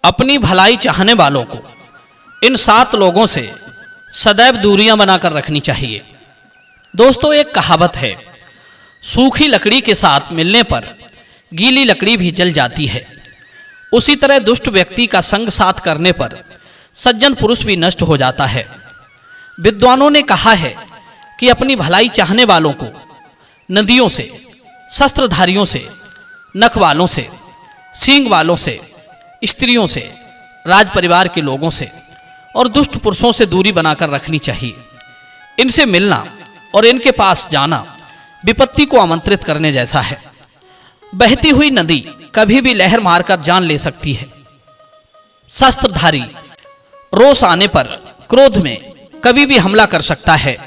अपनी भलाई चाहने वालों को इन 7 लोगों से सदैव दूरियां बनाकर रखनी चाहिए। दोस्तों, एक कहावत है, सूखी लकड़ी के साथ मिलने पर गीली लकड़ी भी जल जाती है। उसी तरह दुष्ट व्यक्ति का संग साथ करने पर सज्जन पुरुष भी नष्ट हो जाता है। विद्वानों ने कहा है कि अपनी भलाई चाहने वालों को नदियों से, शस्त्रधारियों से, नख वालों से, सींग वालों से, स्त्रियों से, राज परिवार के लोगों से और दुष्ट पुरुषों से दूरी बनाकर रखनी चाहिए। इनसे मिलना और इनके पास जाना विपत्ति को आमंत्रित करने जैसा है। बहती हुई नदी कभी भी लहर मारकर जान ले सकती है। शस्त्रधारी रोष आने पर क्रोध में कभी भी हमला कर सकता है।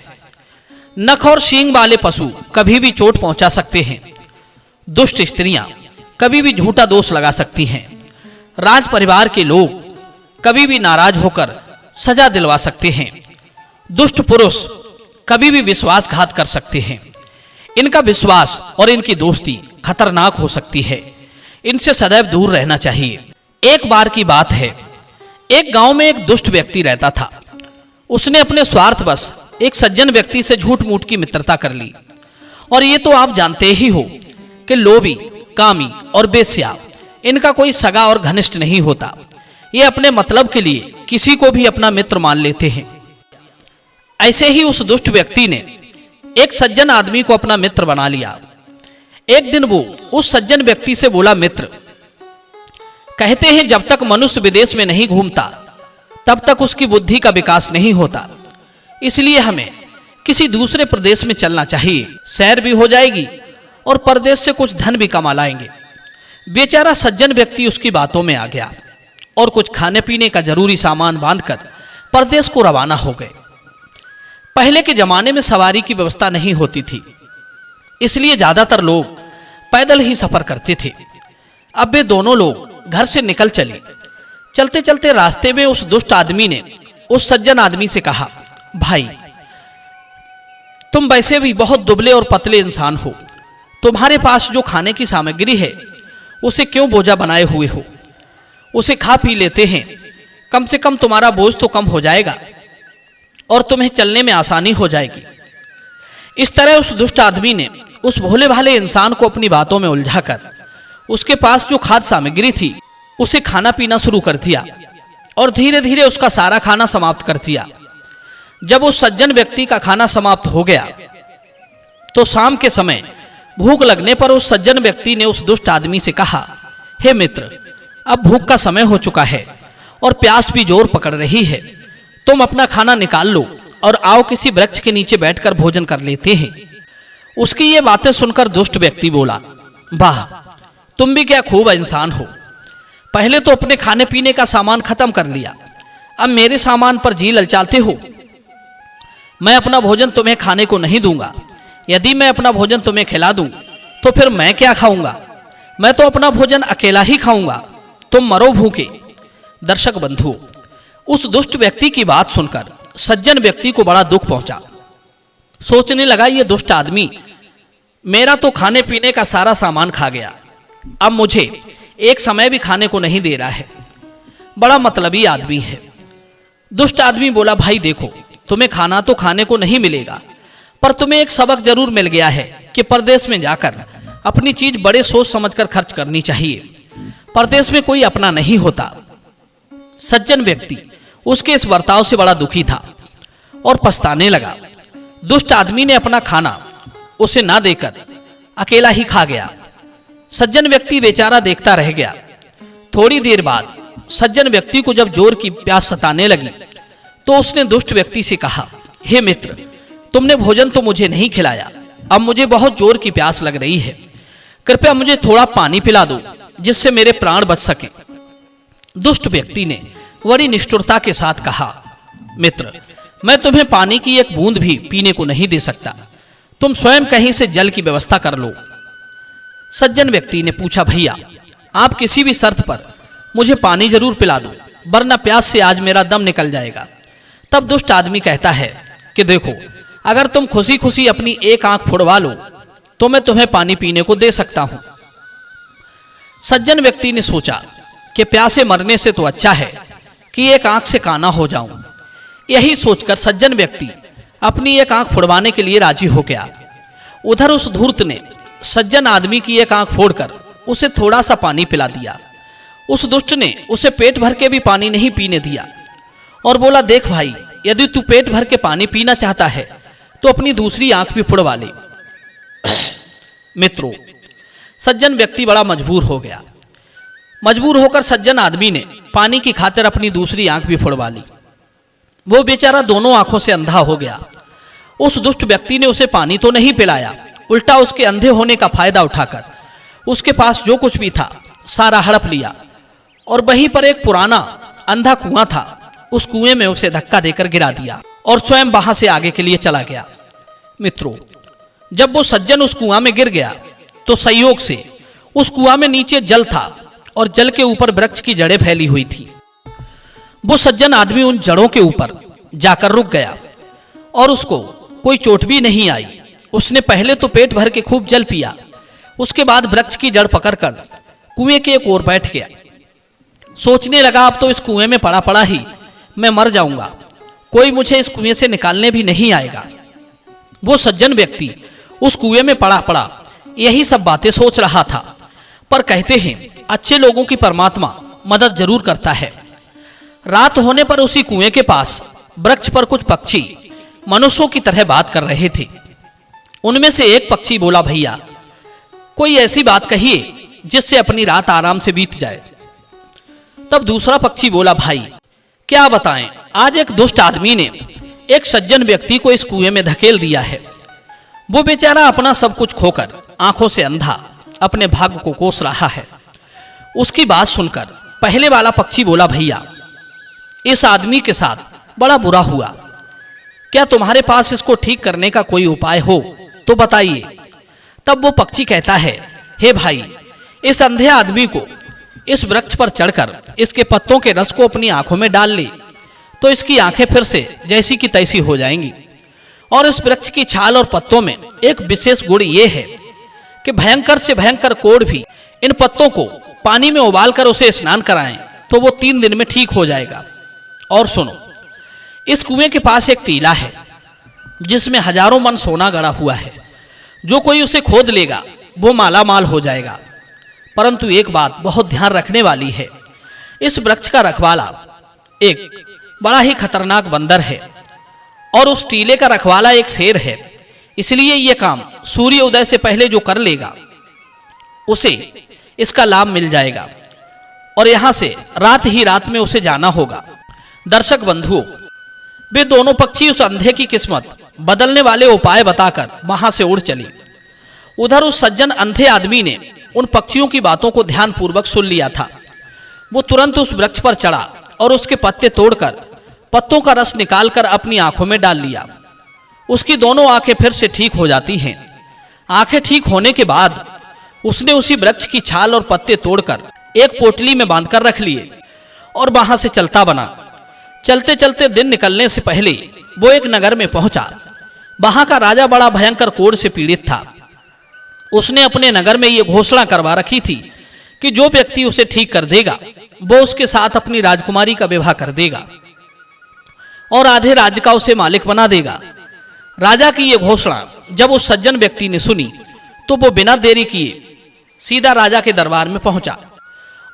नख और सींग वाले पशु कभी भी चोट पहुंचा सकते हैं। दुष्ट स्त्रियां कभी भी झूठा दोष लगा सकती हैं। राज परिवार के लोग कभी भी नाराज होकर सजा दिलवा सकते हैं। दुष्ट पुरुष कभी भी विश्वासघात कर सकते हैं। इनका विश्वास और इनकी दोस्ती खतरनाक हो सकती है। इनसे सदैव दूर रहना चाहिए। एक बार की बात है, एक गांव में एक दुष्ट व्यक्ति रहता था। उसने अपने स्वार्थवश एक सज्जन व्यक्ति से झूठ मूठ की मित्रता कर ली। और ये तो आप जानते ही हो कि लोभी, कामी और बेस्या इनका कोई सगा और घनिष्ठ नहीं होता। ये अपने मतलब के लिए किसी को भी अपना मित्र मान लेते हैं। ऐसे ही उस दुष्ट व्यक्ति ने एक सज्जन आदमी को अपना मित्र बना लिया। एक दिन वो उस सज्जन व्यक्ति से बोला, मित्र, कहते हैं जब तक मनुष्य विदेश में नहीं घूमता तब तक उसकी बुद्धि का विकास नहीं होता। इसलिए हमें किसी दूसरे प्रदेश में चलना चाहिए। सैर भी हो जाएगी और परदेश से कुछ धन भी कमा लाएंगे। बेचारा सज्जन व्यक्ति उसकी बातों में आ गया और कुछ खाने पीने का जरूरी सामान बांधकर परदेश को रवाना हो गए। पहले के जमाने में सवारी की व्यवस्था नहीं होती थी, इसलिए ज्यादातर लोग पैदल ही सफर करते थे। अब वे दोनों लोग घर से निकल चले। चलते चलते रास्ते में उस दुष्ट आदमी ने उस सज्जन आदमी से कहा, भाई, तुम वैसे भी बहुत दुबले और पतले इंसान हो। तुम्हारे पास जो खाने की सामग्री है उसे क्यों बोझा बनाए हुए हो? उसे खा पी लेते हैं, कम से कम तुम्हारा बोझ तो कम हो जाएगा और तुम्हें चलने में आसानी हो जाएगी। इस तरह उस दुष्ट आदमी ने उस भोले भाले इंसान को अपनी बातों में उलझाकर उसके पास जो खाद्य सामग्री थी उसे खाना पीना शुरू कर दिया और धीरे धीरे उसका सारा खाना समाप्त कर दिया। जब उस सज्जन व्यक्ति का खाना समाप्त हो गया तो शाम के समय भूख लगने पर उस सज्जन व्यक्ति ने उस दुष्ट आदमी से कहा, हे मित्र, अब भूख का समय हो चुका है और प्यास भी जोर पकड़ रही है। तुम अपना खाना निकाल लो और आओ किसी वृक्ष के नीचे बैठकर भोजन कर लेते हैं। उसकी ये बातें सुनकर दुष्ट व्यक्ति बोला, वाह, तुम भी क्या खूब इंसान हो। पहले तो अपने खाने पीने का सामान खत्म कर लिया, अब मेरे सामान पर जी ललचाते हो। मैं अपना भोजन तुम्हें खाने को नहीं दूंगा। यदि मैं अपना भोजन तुम्हें खिला दूं तो फिर मैं क्या खाऊंगा? मैं तो अपना भोजन अकेला ही खाऊंगा, तुम मरो भूखे। दर्शक बंधुओं, उस दुष्ट व्यक्ति की बात सुनकर सज्जन व्यक्ति को बड़ा दुख पहुंचा। सोचने लगा, ये दुष्ट आदमी मेरा तो खाने पीने का सारा सामान खा गया, अब मुझे एक समय भी खाने को नहीं दे रहा है। बड़ा मतलबी आदमी है। दुष्ट आदमी बोला, भाई देखो, तुम्हें खाना तो खाने को नहीं मिलेगा, पर तुम्हें एक सबक जरूर मिल गया है कि परदेश में जाकर अपनी चीज बड़े सोच समझकर खर्च करनी चाहिए। परदेश में कोई अपना नहीं होता। सज्जन व्यक्ति उसके इस बर्ताव से बड़ा दुखी था और पछताने लगा। दुष्ट आदमी ने अपना खाना उसे ना देकर अकेला ही खा गया। सज्जन व्यक्ति बेचारा देखता रह गया। थोड़ी देर बाद सज्जन व्यक्ति को जब जोर की प्यास सताने लगी तो उसने दुष्ट व्यक्ति से कहा, हे मित्र, तुमने भोजन तो मुझे नहीं खिलाया, अब मुझे बहुत जोर की प्यास लग रही है। कृपया मुझे थोड़ा पानी पिला दो जिससे मेरे प्राण बच सके। दुष्ट व्यक्ति ने बड़ी निष्ठुरता के साथ कहा, मित्र, मैं तुम्हें पानी की एक बूंद भी पीने को नहीं दे सकता। तुम स्वयं कहीं से जल की व्यवस्था कर लो। सज्जन व्यक्ति ने पूछा, भैया, आप किसी भी शर्त पर मुझे पानी जरूर पिला दो, वरना प्यास से आज मेरा दम निकल जाएगा। तब दुष्ट आदमी कहता है कि देखो, अगर तुम खुशी खुशी अपनी एक आंख फुड़वा लो तो मैं तुम्हें पानी पीने को दे सकता हूं। सज्जन व्यक्ति ने सोचा कि प्यासे मरने से तो अच्छा है कि एक आंख से काना हो जाऊं। यही सोचकर सज्जन व्यक्ति अपनी एक आंख फुड़वाने के लिए राजी हो गया। उधर उस धूर्त ने सज्जन आदमी की एक आंख फोड़कर उसे थोड़ा सा पानी पिला दिया। उस दुष्ट ने उसे पेट भर के भी पानी नहीं पीने दिया और बोला, देख भाई, यदि तू पेट भर के पानी पीना चाहता है तो अपनी दूसरी आंख भी फुड़वा ले। मित्रों, सज्जन व्यक्ति बड़ा मजबूर हो गया। मजबूर होकर सज्जन आदमी ने पानी की खातिर अपनी दूसरी आंख भी फुड़वा ली। वो बेचारा दोनों आंखों से अंधा हो गया। उस दुष्ट व्यक्ति ने उसे पानी तो नहीं पिलाया, उल्टा उसके अंधे होने का फायदा उठाकर उसके पास जो कुछ भी था सारा हड़प लिया और वहीं पर एक पुराना अंधा कुआं था, उस कुएं में उसे धक्का देकर गिरा दिया और स्वयं वहां से आगे के लिए चला गया। मित्रों, जब वो सज्जन उस कुआं में गिर गया तो संयोग से उस कुआं में नीचे जल था और जल के ऊपर वृक्ष की जड़ें फैली हुई थी। वो सज्जन आदमी उन जड़ों के ऊपर जाकर रुक गया और उसको कोई चोट भी नहीं आई। उसने पहले तो पेट भर के खूब जल पिया, उसके बाद वृक्ष की जड़ पकड़कर कुएं के एक ओर बैठ गया। सोचने लगा, अब तो इस कुएं में पड़ा पड़ा ही मैं मर जाऊंगा, कोई मुझे इस कुएं से निकालने भी नहीं आएगा। वो सज्जन व्यक्ति उस कुएं में पड़ा पड़ा यही सब बातें सोच रहा था। पर कहते हैं, अच्छे लोगों की परमात्मा मदद जरूर करता है। रात होने पर उसी कुएं के पास वृक्ष पर कुछ पक्षी मनुष्यों की तरह बात कर रहे थे। उनमें से एक पक्षी बोला, भैया कोई ऐसी बात कहिए जिससे अपनी रात आराम से बीत जाए। तब दूसरा पक्षी बोला, भाई क्या बताएं, आज एक दुष्ट आदमी ने एक सज्जन व्यक्ति को इस कुएं में धकेल दिया है। वो बेचारा अपना सब कुछ खोकर आंखों से अंधा अपने भाग्य को कोस रहा है। उसकी बात सुनकर पहले वाला पक्षी बोला, भैया इस आदमी के साथ बड़ा बुरा हुआ, क्या तुम्हारे पास इसको ठीक करने का कोई उपाय हो तो बताइए। तब वो पक्षी कहता है, हे भाई, इस अंधे आदमी को इस वृक्ष पर चढ़कर इसके पत्तों के रस को अपनी आंखों में डाल ले तो इसकी आंखें फिर से जैसी की तैसी हो जाएंगी। और इस वृक्ष की छाल और पत्तों में एक विशेष गुण ये है कि भयंकर से भयंकर कोढ़ भी इन पत्तों को पानी में उबालकर उसे स्नान कराएं तो वो 3 दिन में ठीक हो जाएगा। और सुनो, इस कुएं के पास एक टीला है जिसमें हजारों मन सोना गड़ा हुआ है। जो कोई उसे खोद लेगा वो माला माल हो जाएगा। परंतु एक बात बहुत ध्यान रखने वाली है, इस वृक्ष का रखवाला एक बड़ा ही खतरनाक बंदर है और उस टीले का रखवाला एक शेर है। इसलिए यह काम सूर्य उदय से पहले जो कर लेगा उसे इसका लाभ मिल जाएगा और यहां से रात ही रात में उसे जाना होगा। दर्शक बंधुओं, वे दोनों पक्षी उस अंधे की किस्मत बदलने वाले उपाय बताकर वहां से उड़ चली। उधर उस सज्जन अंधे आदमी ने उन पक्षियों की बातों को ध्यानपूर्वक सुन लिया था। वो तुरंत उस वृक्ष पर चढ़ा और उसके पत्ते तोड़कर पत्तों का रस निकालकर अपनी आंखों में डाल लिया। उसकी दोनों आंखें फिर से ठीक हो जाती हैं। आंखें ठीक होने के बाद उसने उसी वृक्ष की छाल और पत्ते तोड़कर एक पोटली में बांधकर रख लिए और वहां से चलता बना। चलते चलते दिन निकलने से पहले वो एक नगर में पहुंचा। वहां का राजा बड़ा भयंकर कोढ़ से पीड़ित था। उसने अपने नगर में ये घोषणा करवा रखी थी कि जो व्यक्ति उसे ठीक कर देगा वो उसके साथ अपनी राजकुमारी का विवाह कर देगा और आधे राज्य का उसे मालिक बना देगा। राजा की यह घोषणा जब उस सज्जन व्यक्ति ने सुनी तो वो बिना देरी किए सीधा राजा के दरबार में पहुंचा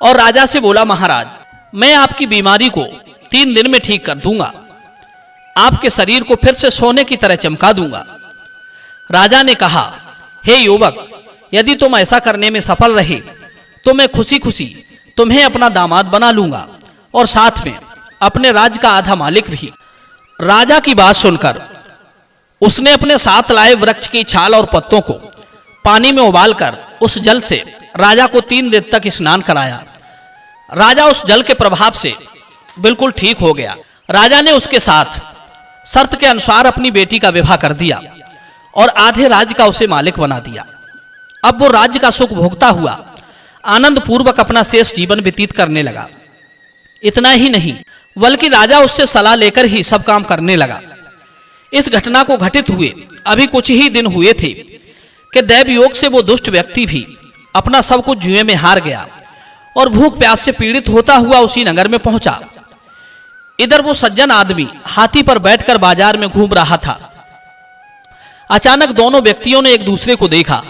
और राजा से बोला, महाराज, मैं आपकी बीमारी को 3 दिन में ठीक कर दूंगा, आपके शरीर को फिर से सोने की तरह चमका दूंगा। राजा ने कहा, हे युवक, यदि तुम ऐसा करने में सफल रहे तो मैं खुशी खुशी तुम्हें अपना दामाद बना लूंगा और साथ में अपने राज्य का आधा मालिक भी। राजा की बात सुनकर उसने अपने साथ लाए वृक्ष की छाल और पत्तों को पानी में उबालकर उस जल से राजा को 3 दिन तक स्नान कराया। राजा उस जल के प्रभाव से बिल्कुल ठीक हो गया। राजा ने उसके साथ शर्त के अनुसार अपनी बेटी का विवाह कर दिया और आधे राज्य का उसे मालिक बना दिया। अब वो राज्य का सुख भोगता हुआ आनंद पूर्वक अपना शेष जीवन व्यतीत करने लगा। इतना ही नहीं, बल्कि राजा उससे सलाह लेकर ही सब काम करने लगा। इस घटना को घटित हुए अभी कुछ ही दिन हुए थे कि दैव योग से वो दुष्ट व्यक्ति भी अपना सब कुछ जुए में हार गया और भूख प्यास से पीड़ित होता हुआ उसी नगर में पहुंचा। इधर वो सज्जन आदमी हाथी पर बैठकर बाजार में घूम रहा था। अचानक दोनों व्यक्तियों ने एक दूसरे को देखा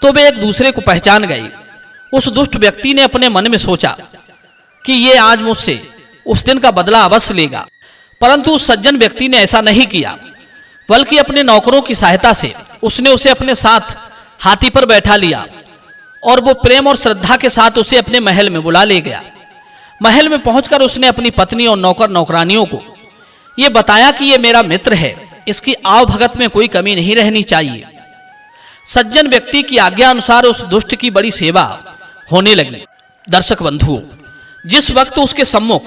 तो वे एक दूसरे को पहचान गए। उस दुष्ट व्यक्ति ने अपने मन में सोचा कि ये आज मुझसे उस दिन का बदला अवश्य लेगा, परंतु उस सज्जन व्यक्ति ने ऐसा नहीं किया, बल्कि अपने नौकरों की सहायता से उसने उसे अपने साथ हाथी पर बैठा लिया और वो प्रेम और श्रद्धा के साथ उसे अपने महल में बुला ले गया। महल में पहुंचकर उसने अपनी पत्नी और नौकर नौकरानियों को ये बताया कि ये मेरा मित्र है, इसकी आव भगत में कोई कमी नहीं रहनी चाहिए। सज्जन व्यक्ति की आज्ञा अनुसार उस दुष्ट की बड़ी सेवा होने लगी। दर्शक बंधुओं, जिस वक्त उसके सम्मुख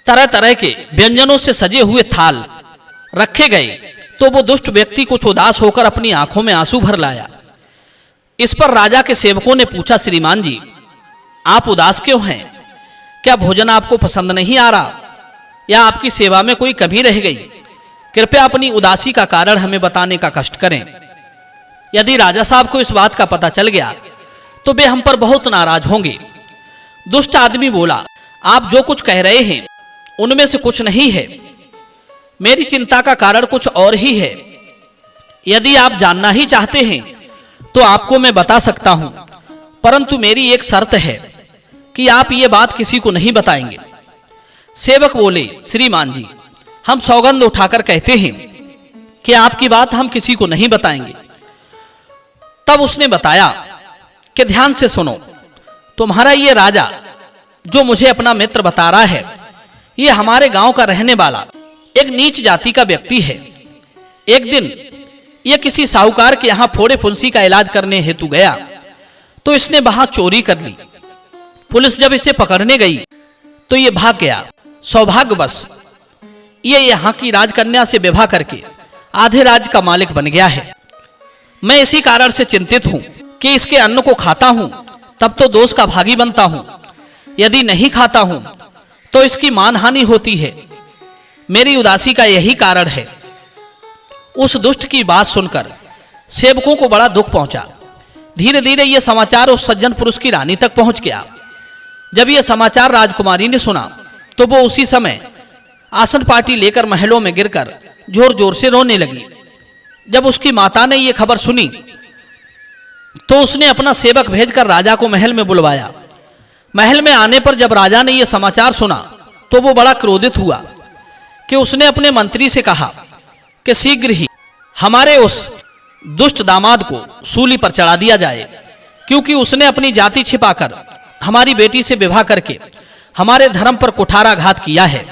तरह तरह के व्यंजनों से सजे हुए थाल रखे गए तो वो दुष्ट व्यक्ति कुछ उदास होकर अपनी आंखों में आंसू भर लाया। इस पर राजा के सेवकों ने पूछा, श्रीमान जी, आप उदास क्यों हैं? क्या भोजन आपको पसंद नहीं आ रहा या आपकी सेवा में कोई कमी रह गई? कृपया अपनी उदासी का कारण हमें बताने का कष्ट करें। यदि राजा साहब को इस बात का पता चल गया तो वे हम पर बहुत नाराज होंगे। दुष्ट आदमी बोला, आप जो कुछ कह रहे हैं उनमें से कुछ नहीं है। मेरी चिंता का कारण कुछ और ही है। यदि आप जानना ही चाहते हैं तो आपको मैं बता सकता हूं, परंतु मेरी एक शर्त है कि आप ये बात किसी को नहीं बताएंगे। सेवक बोले, श्रीमान जी, हम सौगंध उठाकर कहते हैं कि आपकी बात हम किसी को नहीं बताएंगे। तब उसने बताया कि ध्यान से सुनो, तुम्हारा ये राजा जो मुझे अपना मित्र बता रहा है, ये हमारे गांव का रहने वाला एक नीच जाति का व्यक्ति है। एक दिन ये किसी साहूकार के यहां फोड़े फुंसी का इलाज करने हेतु गया तो इसने वहां चोरी कर ली। पुलिस जब इसे पकड़ने गई तो ये भाग गया। सौभाग्यवश ये यहां की राजकन्या से विवाह करके आधे राज्य का मालिक बन गया है। मैं इसी कारण से चिंतित हूं कि इसके अन्न को खाता हूं तब तो दोष का भागी बनता हूं, यदि नहीं खाता हूं तो इसकी मानहानि होती है। मेरी उदासी का यही कारण है। उस दुष्ट की बात सुनकर सेवकों को बड़ा दुख पहुंचा। धीरे धीरे यह समाचार उस सज्जन पुरुष की रानी तक पहुंच गया। जब यह समाचार राजकुमारी ने सुना तो वो उसी समय आसन पार्टी लेकर महलों में गिरकर जोर जोर से रोने लगी। जब उसकी माता ने यह खबर सुनी तो उसने अपना सेवक भेजकर राजा को महल में बुलवाया। महल में आने पर जब राजा ने यह समाचार सुना तो वो बड़ा क्रोधित हुआ कि उसने अपने मंत्री से कहा कि शीघ्र ही हमारे उस दुष्ट दामाद को सूली पर चढ़ा दिया जाए, क्योंकि उसने अपनी जाति छिपाकर हमारी बेटी से विवाह करके हमारे धर्म पर कुठाराघात किया है।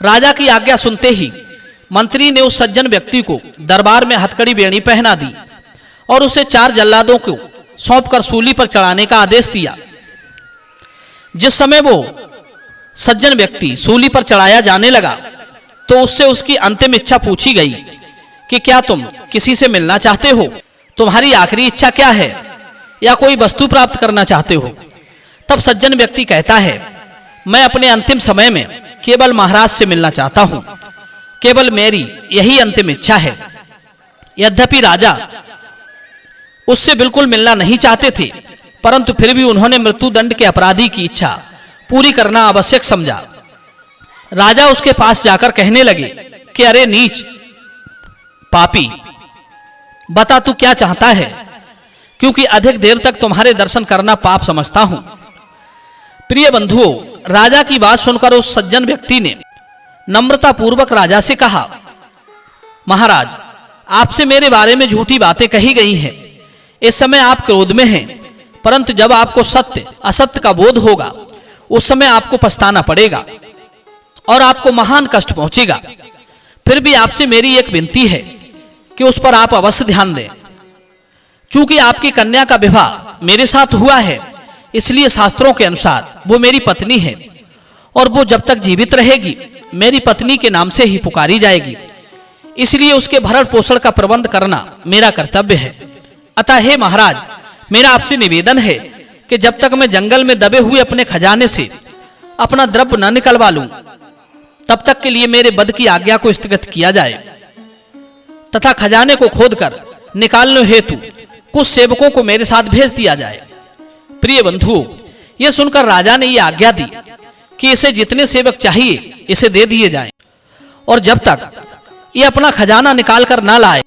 राजा की आज्ञा सुनते ही मंत्री ने उस सज्जन व्यक्ति को दरबार में हथकड़ी बेड़ी पहना दी और उसे 4 जल्लादों को सौंपकर सूली पर चढ़ाने का आदेश दिया। जिस समय वो सज्जन व्यक्ति सूली पर चढ़ाया जाने लगा तो उससे उसकी अंतिम इच्छा पूछी गई कि क्या तुम किसी से मिलना चाहते हो? तुम्हारी आखिरी इच्छा क्या है? या कोई वस्तु प्राप्त करना चाहते हो? तब सज्जन व्यक्ति कहता है, मैं अपने अंतिम समय में केवल महाराज से मिलना चाहता हूं, केवल मेरी यही अंतिम इच्छा है। यद्यपि राजा उससे बिल्कुल मिलना नहीं चाहते थे, परंतु फिर भी उन्होंने मृत्युदंड के अपराधी की इच्छा पूरी करना आवश्यक समझा। राजा उसके पास जाकर कहने लगे कि अरे नीच पापी, बता तू क्या चाहता है, क्योंकि अधिक देर तक तुम्हारे दर्शन करना पाप समझता हूं। प्रिय बंधुओं, राजा की बात सुनकर उस सज्जन व्यक्ति ने नम्रता पूर्वक राजा से कहा, महाराज, आपसे मेरे बारे में झूठी बातें कही गई हैं। इस समय आप क्रोध में हैं, परंतु जब आपको सत्य असत्य का बोध होगा उस समय आपको पछताना पड़ेगा और आपको महान कष्ट पहुंचेगा। फिर भी आपसे मेरी एक विनती है कि उस पर आप अवश्य ध्यान दें। चूंकि आपकी कन्या का विवाह मेरे साथ हुआ है, इसलिए शास्त्रों के अनुसार वो मेरी पत्नी है और वो जब तक जीवित रहेगी मेरी पत्नी के नाम से ही पुकारी जाएगी। इसलिए उसके भरण पोषण का प्रबंध करना मेरा कर्तव्य है। अतः हे महाराज, मेरा आपसे निवेदन है कि जब तक मैं जंगल में दबे हुए अपने खजाने से अपना द्रव्य न निकलवा लूं, तब तक के लिए मेरे वध की आज्ञा को स्थगित किया जाए तथा खजाने को खोदकर निकालने हेतु कुछ सेवकों को मेरे साथ भेज दिया जाए। प्रिय बंधुओं, यह सुनकर राजा ने यह आज्ञा दी कि इसे जितने सेवक चाहिए इसे दे दिए जाएं, और जब तक ये अपना खजाना निकाल कर ना लाए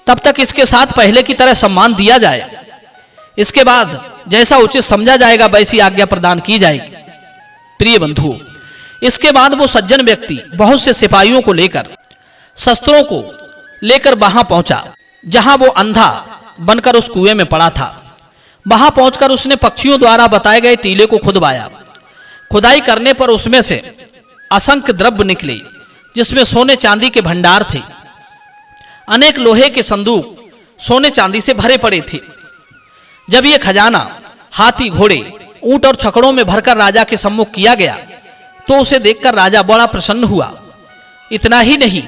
तब तक इसके साथ पहले की तरह सम्मान दिया जाए। इसके बाद जैसा उचित समझा जाएगा वैसी आज्ञा प्रदान की जाएगी। प्रिय बंधुओं, इसके बाद वो सज्जन व्यक्ति बहुत से सिपाहियों को लेकर शस्त्रों को लेकर वहां पहुंचा जहां वो अंधा बनकर उस कुएं में पड़ा था। वहां पहुंचकर उसने पक्षियों द्वारा बताए गए टीले को खुदवाया। खुदाई करने पर उसमें से असंख्य द्रव्य निकले, जिसमें सोने चांदी के भंडार थे। अनेक लोहे के संदूक सोने चांदी से भरे पड़े थे। जब यह खजाना हाथी, घोड़े, ऊंट और छकड़ों में भरकर राजा के सम्मुख किया गया तो उसे देखकर राजा बड़ा प्रसन्न हुआ। इतना ही नहीं,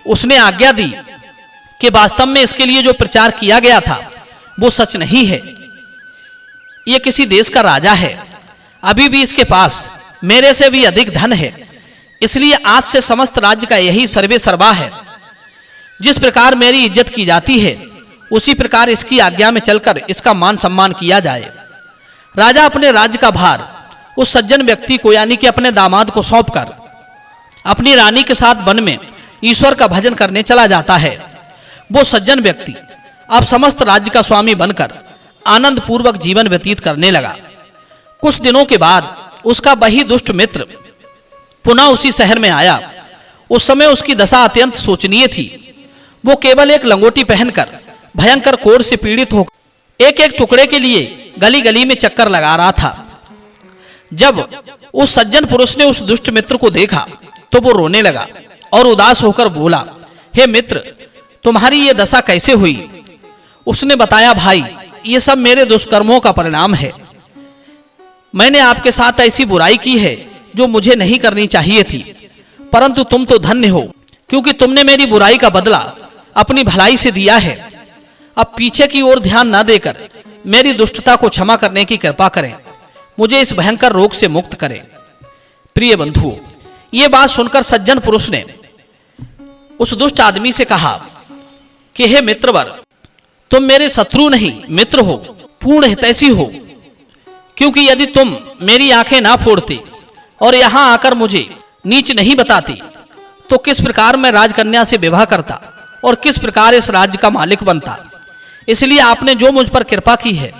उसने आज्ञा दी कि वास्तव में इसके लिए जो प्रचार किया गया था वो सच नहीं है। यह किसी देश का राजा है, अभी भी इसके पास मेरे से भी अधिक धन है, इसलिए आज से समस्त राज्य का यही सर्वे सर्वा है। जिस प्रकार मेरी इज्जत की जाती है उसी प्रकार इसकी आज्ञा में चलकर इसका मान सम्मान किया जाए। राजा अपने राज्य का भार उस सज्जन व्यक्ति को यानी कि अपने दामाद को सौंपकर अपनी रानी के साथ वन में ईश्वर का भजन करने चला जाता है। वो सज्जन व्यक्ति अब समस्त राज्य का स्वामी बनकर आनंद पूर्वक जीवन व्यतीत करने लगा। कुछ दिनों के बाद उसका वही दुष्ट मित्र पुनः उसी शहर में आया। उस समय उसकी दशा अत्यंत शोचनीय थी। वो केवल एक लंगोटी पहनकर भयंकर कोढ़ से पीड़ित होकर एक एक टुकड़े के लिए गली गली में चक्कर लगा रहा था। जब उस सज्जन पुरुष ने उस दुष्ट मित्र को देखा तो वो रोने लगा और उदास होकर बोला, हे मित्र, तुम्हारी ये दशा कैसे हुई? उसने बताया, भाई, ये सब मेरे दुष्कर्मों का परिणाम है। मैंने आपके साथ ऐसी बुराई की है जो मुझे नहीं करनी चाहिए थी, परंतु तुम तो धन्य हो क्योंकि तुमने मेरी बुराई का बदला अपनी भलाई से दिया है। अब पीछे की ओर ध्यान न देकर मेरी दुष्टता को क्षमा करने की कृपा करें, मुझे इस भयंकर रोग से मुक्त करें। प्रिय बंधुओं, ये बात सुनकर सज्जन पुरुष ने उस दुष्ट आदमी से कहा कि हे मित्रवर, तुम मेरे शत्रु नहीं मित्र हो, पूर्ण हितैषी हो, क्योंकि यदि तुम मेरी आंखें ना फोड़ते और यहां आकर मुझे नीच नहीं बताते तो किस प्रकार मैं राजकन्या से विवाह करता और किस प्रकार इस राज्य का मालिक बनता। इसलिए आपने जो मुझ पर कृपा की है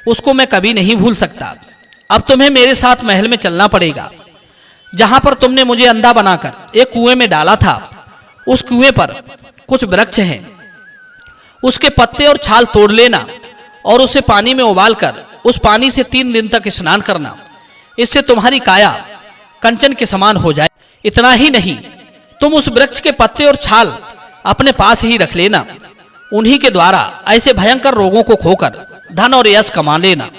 उसको मैं कभी नहीं भूल सकता। अब तुम्हें मेरे साथ महल में चलना पड़ेगा। जहां पर तुमने मुझे अंधा बनाकर एक कुएं में डाला था, उस कुएं पर कुछ वृक्ष हैं, उसके पत्ते और छाल तोड़ लेना और उसे पानी में उबालकर उस पानी से 3 दिन तक स्नान करना। इससे तुम्हारी काया कंचन के समान हो जाए। इतना ही नहीं, तुम उस वृक्ष के पत्ते और छाल अपने पास ही रख लेना। उन्हीं के द्वारा ऐसे भयंकर रोगों को खोकर धन और यश कमा लेना।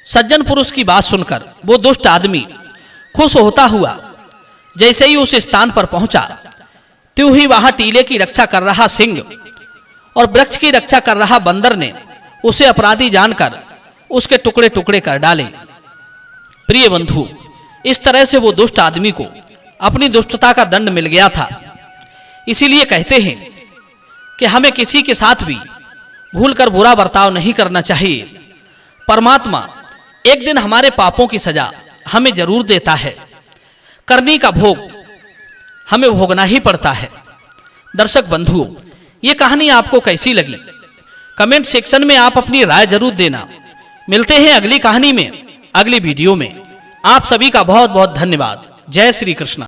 सज्जन पुरुष की बात सुनकर वो दुष्ट आदमी खुश होता हुआ जैसे ही उस स्थान पर पहुंचा, त्यों ही वहां टीले की रक्षा कर रहा सिंह और वृक्ष की रक्षा कर रहा बंदर ने उसे अपराधी जानकर उसके टुकड़े टुकड़े कर डाले। प्रिय बंधु, इस तरह से वो दुष्ट आदमी को अपनी दुष्टता का दंड मिल गया था। इसीलिए कहते हैं कि हमें किसी के साथ भी भूलकर बुरा बर्ताव नहीं करना चाहिए। परमात्मा एक दिन हमारे पापों की सजा हमें जरूर देता है। करनी का भोग हमें भोगना ही पड़ता है। दर्शक बंधुओं, ये कहानी आपको कैसी लगी? कमेंट सेक्शन में आप अपनी राय जरूर देना। मिलते हैं अगली कहानी में, अगली वीडियो में। आप सभी का बहुत बहुत धन्यवाद। जय श्री कृष्ण।